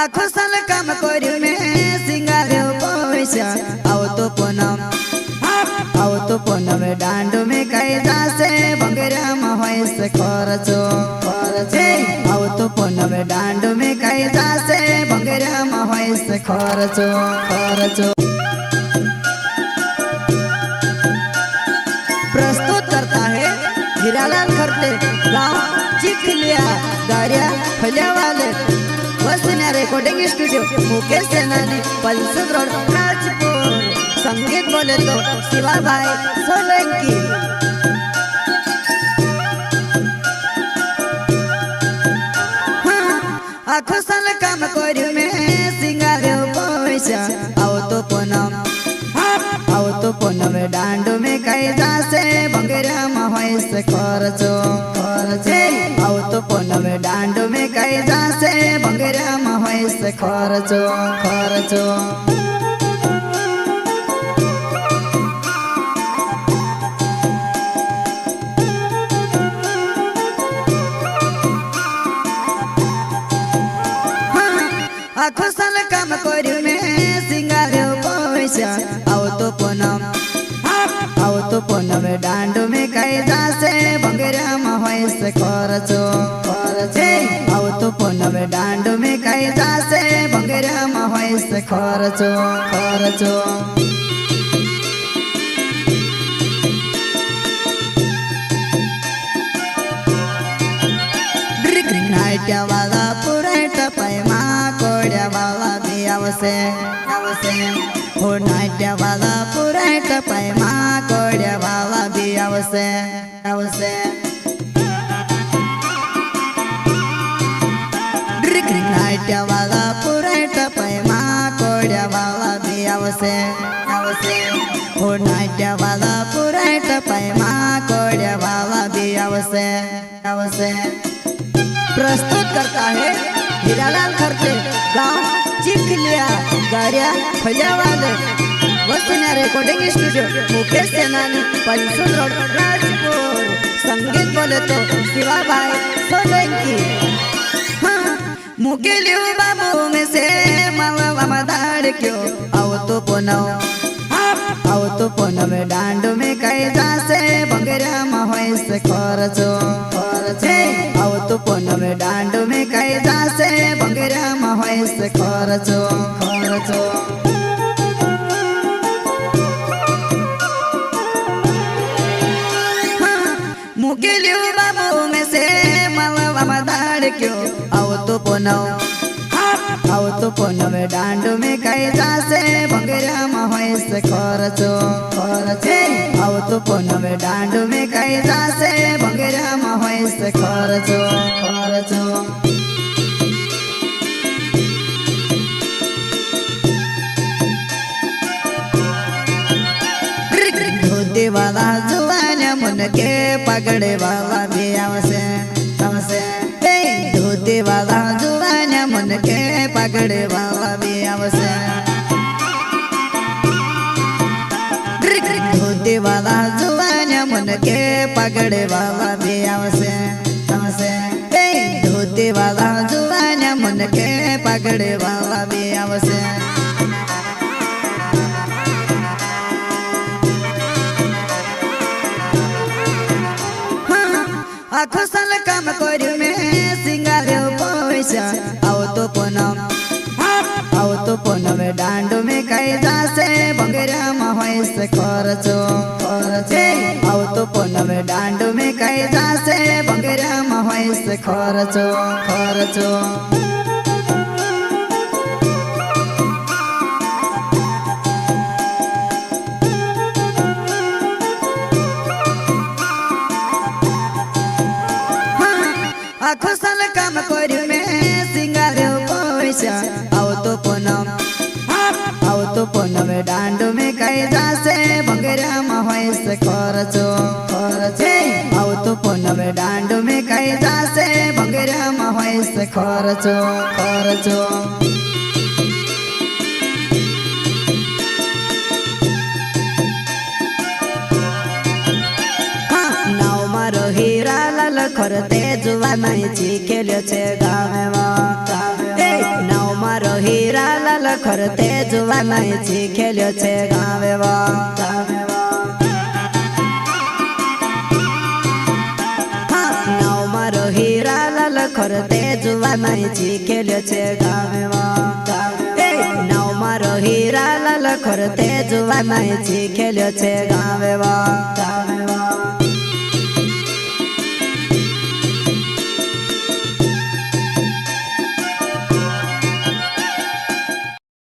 आखो साल काम कर्યું મેં સિંગાર્યો પૈસા આવતો પૂનમે દાંડો મેં કઈ જાશે ભંગરામાં હોય છે ખર્ચો આવતો પૂનમે દાંડો મેં કઈ જાશે ભંગરામાં હોય છે ખર્ચો प्रस्तुत करता है हीरालाल खरते गांव चिखलिया गारिया फलियावाले वसन्या रिकॉर्डिंग स्टूडियो मुकेश सेनानी पल्सद रोड राजपुर। संगीत बोले तो शिवा भाई सोलंकी। आखो साल काम कर्યું મેં સિંગાર્યો પૈસા આવતો પૂનમે દાંડો મેં કઈ જાશે ભંગરામાં હોય છે ખર્ચો આવતો પૂનમે દાંડો મેં કઈ જાશે ભંગરામાં હોય છે ખર્ચો आखो साल काम कर्યું મેં સિંગાર્યો પૈસા आवतो पूनमे दांडो में कई जाશે भंगराમાં હોય છે ખર્ચો आवतो पूनमे दांडो में कई जाશે भंगराમાં હોય છે ખર્ચો नाट्या वाला पुराटा पैमा कोड्या वाला भी आवसे हो नाट्या वाला पुराटा पैमा कोड्या वाला भी आवसे नाट्या वाला पुराटा पैमा कोड्या वाला भी आवसे हो नाट्या वाला पुराटा पैमा कोड्या वाला भी आवसे प्रस्तुत करता है हीरालाल खरते गांव चिखलिया गारिया फलियावाले वसन्या रिकॉर्डिंग स्टूडियो मुकेश सेनानी पल्सद रोड राजपुर। संगीत बोले तो शिवा भाई सोलंकी। मुकेलियो बाबू में से मालवा दाड़ क्यों आवतो पूनमे दांडो में कई जाશે भंगराમાં હોય છે ખર્ચો आवतो पूनमे दांडो में कई जाશે भंगराમાં હોય છે ખર્ચો मुकेलियो बाबू में से मालवा दाड़ क्यों आवतो पूनमे दांडो में कई जाશે भंगराમાં હોય છે ખર્ચો आवतो पूनमे दांडो में कई जाશે भंगराમાં હોય છે ખર્ચો धोती वाला जुवान्या मन के पगड़े वाला भी आवसे धोती वाला जुवान्या मन के पगड़े वाला भी आवसे धोती वाला जुवान्या मन के पगड़े वाला भी आवसे धोती वाला जुवान्या मन के पगड़े वाला भी आवसे आखो साल काम कर्યું મેં સિંગાર્યો પૈસા આવતો પૂનમે દાંડો में कई जाશે भंगराમાં હોય છે ખર્ચો આવતો પૂનમે દાંડો में कई जाશે भंगराમાં હોય છે ખર્ચો आखो साल काम कर्યું મેં સિંગાર્યો પૈસા आवतो પૂનમે દાંડો में कई जाશે भंगराમાં હોય છે ખર્ચો आवतो પૂનમે દાંડો में कई जाશે भंगराમાં હોય છે ખર્ચો हीरालाल खरते जुवा नहीं चीखेल्यो छे गावे नाव લખર તે જુવાનાઈ શીખેલ્યો છે ગાવે વા નાવ મારો હીરા લખર તે જુવાનાઈ શીખેલ્યો છે ગાવે વા નાવ મારો હીરા લખર તે જુવાનાઈ શીખેલ્યો છે ગાવે વા